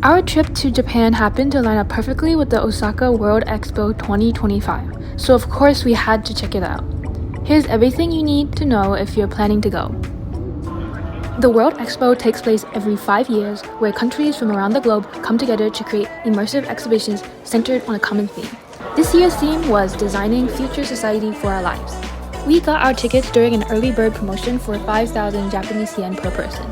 Our trip to Japan happened to line up perfectly with the Osaka World Expo 2025, so of course we had to check it out. Here's everything you need to know if you're planning to go. The World Expo takes place every 5 years, where countries from around the globe come together to create immersive exhibitions centered on a common theme. This year's theme was Designing Future Society for Our Lives. We got our tickets during an early bird promotion for 5,000 Japanese yen per person.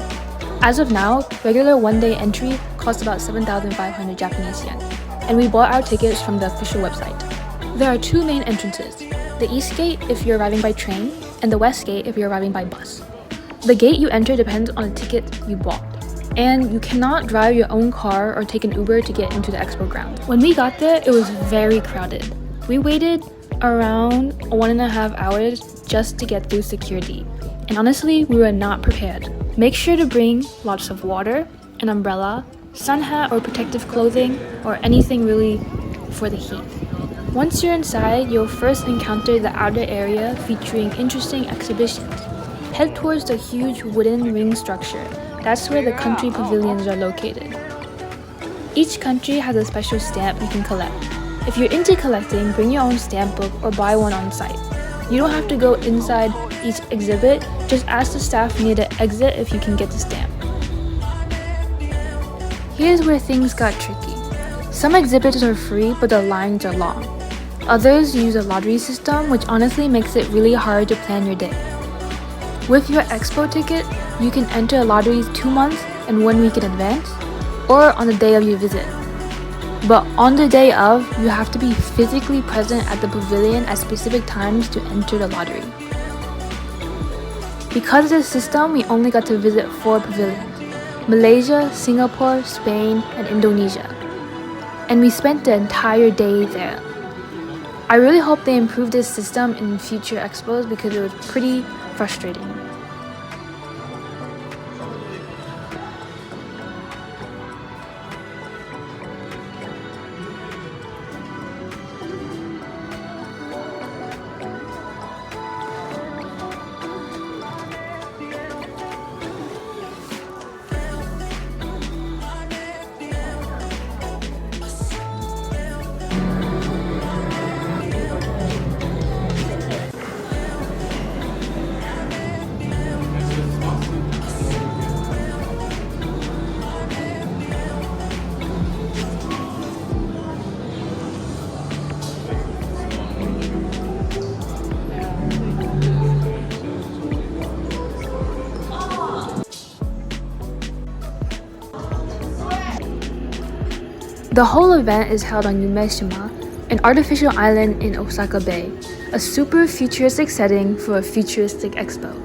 As of now, regular one-day entry costs about 7,500 Japanese yen, and we bought our tickets from the official website. There are 2 main entrances, the East Gate if you're arriving by train, and the West Gate if you're arriving by bus. The gate you enter depends on the ticket you bought, and you cannot drive your own car or take an Uber to get into the expo ground. When we got there, it was very crowded. We waited around 1.5 hours just to get through security, and honestly, we were not prepared. Make sure to bring lots of water, an umbrella, sun hat or protective clothing, or anything really for the heat. Once you're inside, you'll first encounter the outer area featuring interesting exhibitions. Head towards the huge wooden ring structure. That's where the country pavilions are located. Each country has a special stamp you can collect. If you're into collecting, bring your own stamp book or buy one on site. You don't have to go inside each exhibit, just ask the staff near the exit if you can get the stamp. Here's where things got tricky. Some exhibits are free, but the lines are long. Others use a lottery system, which honestly makes it really hard to plan your day. With your expo ticket, you can enter lotteries 2 months and 1 week in advance, or on the day of your visit. But on the day of, you have to be physically present at the pavilion at specific times to enter the lottery. Because of this system, we only got to visit 4 pavilions: Malaysia, Singapore, Spain, and Indonesia. And we spent the entire day there. I really hope they improve this system in future expos because it was pretty frustrating. The whole event is held on Yumeshima, an artificial island in Osaka Bay, a super futuristic setting for a futuristic expo.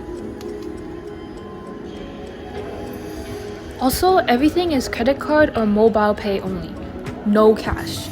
Also, everything is credit card or mobile pay only, no cash.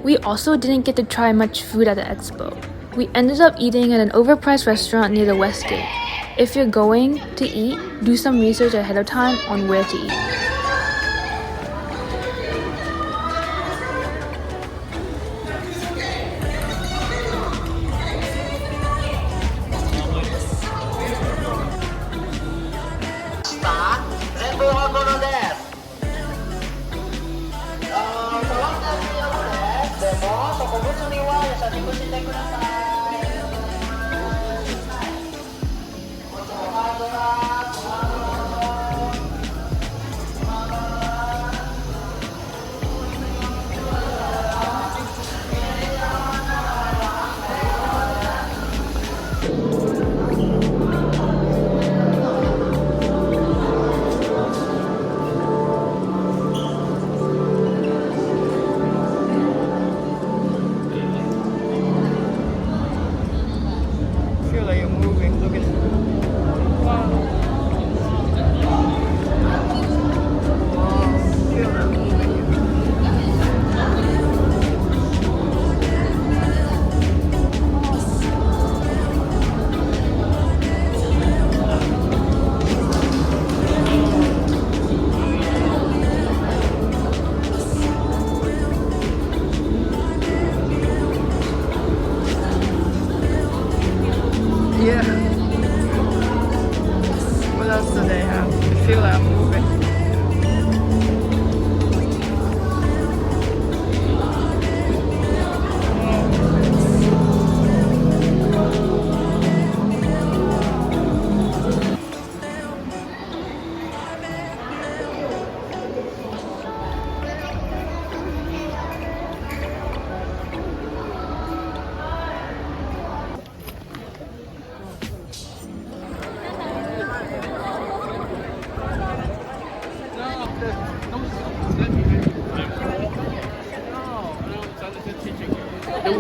We also didn't get to try much food at the expo. We ended up eating at an overpriced restaurant near the West Gate. If you're going to eat, do some research ahead of time on where to eat.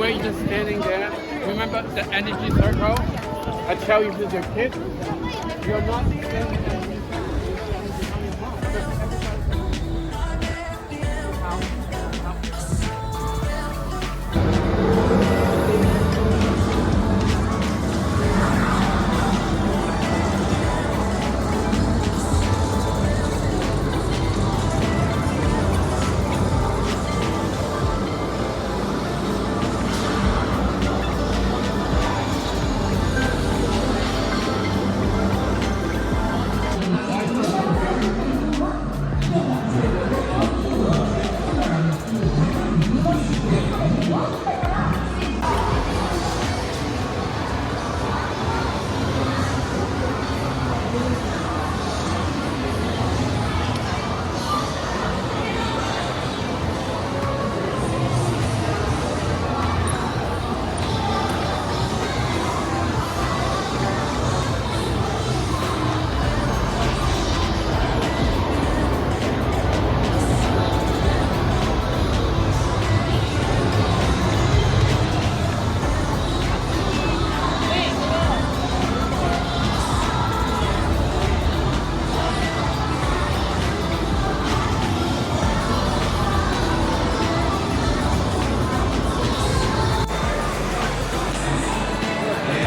way you're just standing there. Remember the energy circle? I tell you with your kids, you're not standing.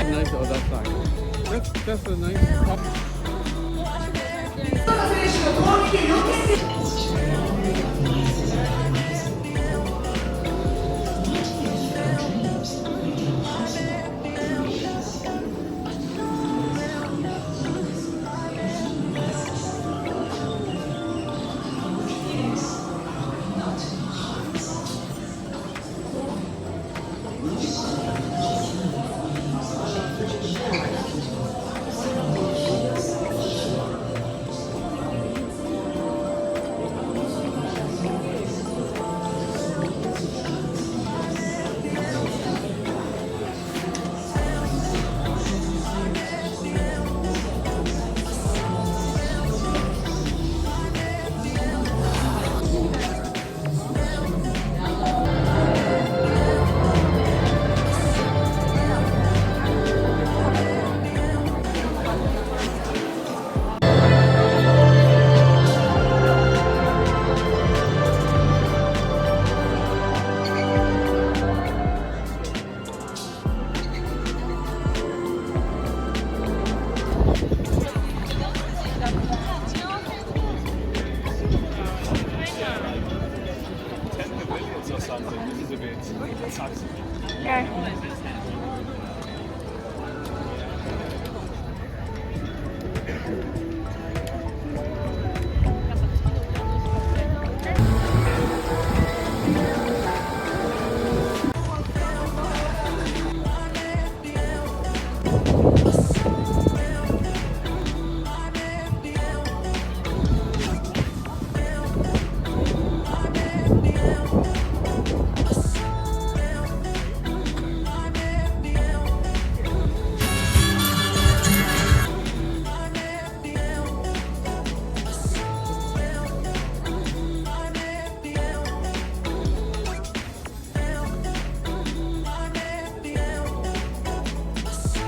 Nice on that side. That's a nice.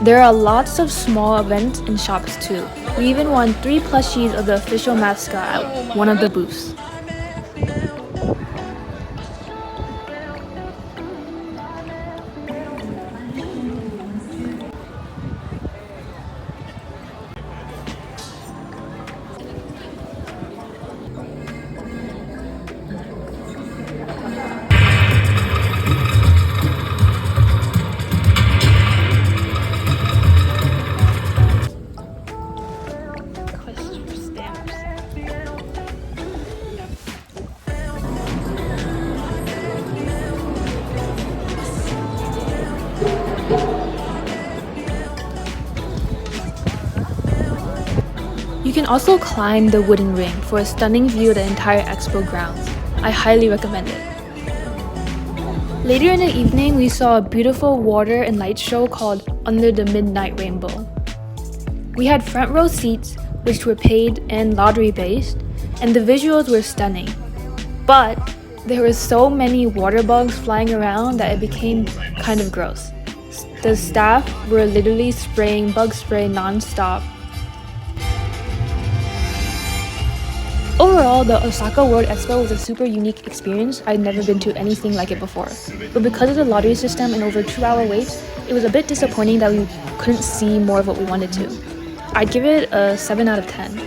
There are lots of small events and shops too. We even won 3 plushies of the official mascot at one of the booths. You can also climb the wooden ring for a stunning view of the entire expo grounds. I highly recommend it. Later in the evening, we saw a beautiful water and light show called Under the Midnight Rainbow. We had front row seats, which were paid and lottery based, and the visuals were stunning. But There were so many water bugs flying around that it became kind of gross. The staff were literally spraying bug spray non-stop. Overall, the Osaka World Expo was a super unique experience. I'd never been to anything like it before. But because of the lottery system and over 2-hour waits, it was a bit disappointing that we couldn't see more of what we wanted to. I'd give it a 7 out of 10.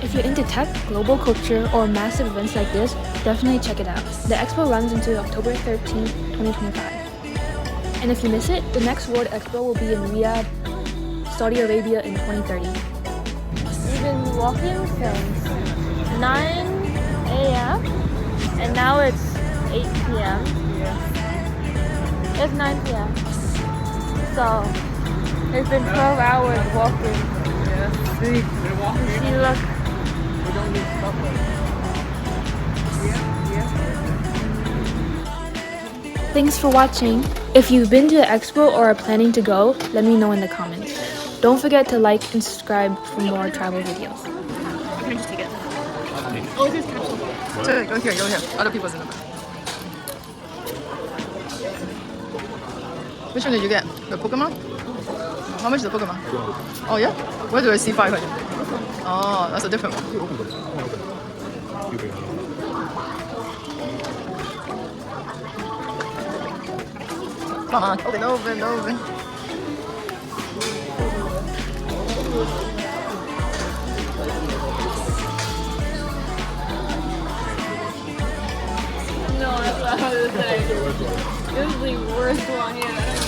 If you're into tech, global culture, or massive events like this, definitely check it out. The expo runs until October 13, 2025. And if you miss it, the next World Expo will be in Riyadh, Saudi Arabia in 2030. We've been walking since 9 a.m. and now it's 8 p.m. It's 9 p.m. So it's been 12 hours walking. Yeah. See, we're walking. See, look. We don't need subway. Thanks for watching. If you've been to the expo or are planning to go, let me know in the comments. Don't forget to like and subscribe for more travel videos. Can I just take it? Oh, it is capsule. Go here, go here. Other people's in the back. Which one did you get? The Pokemon? How much is the Pokemon? Oh yeah? Where do I see 500? Oh, that's a different one. Come on, open. No, that's what I was saying. This is the worst one yet.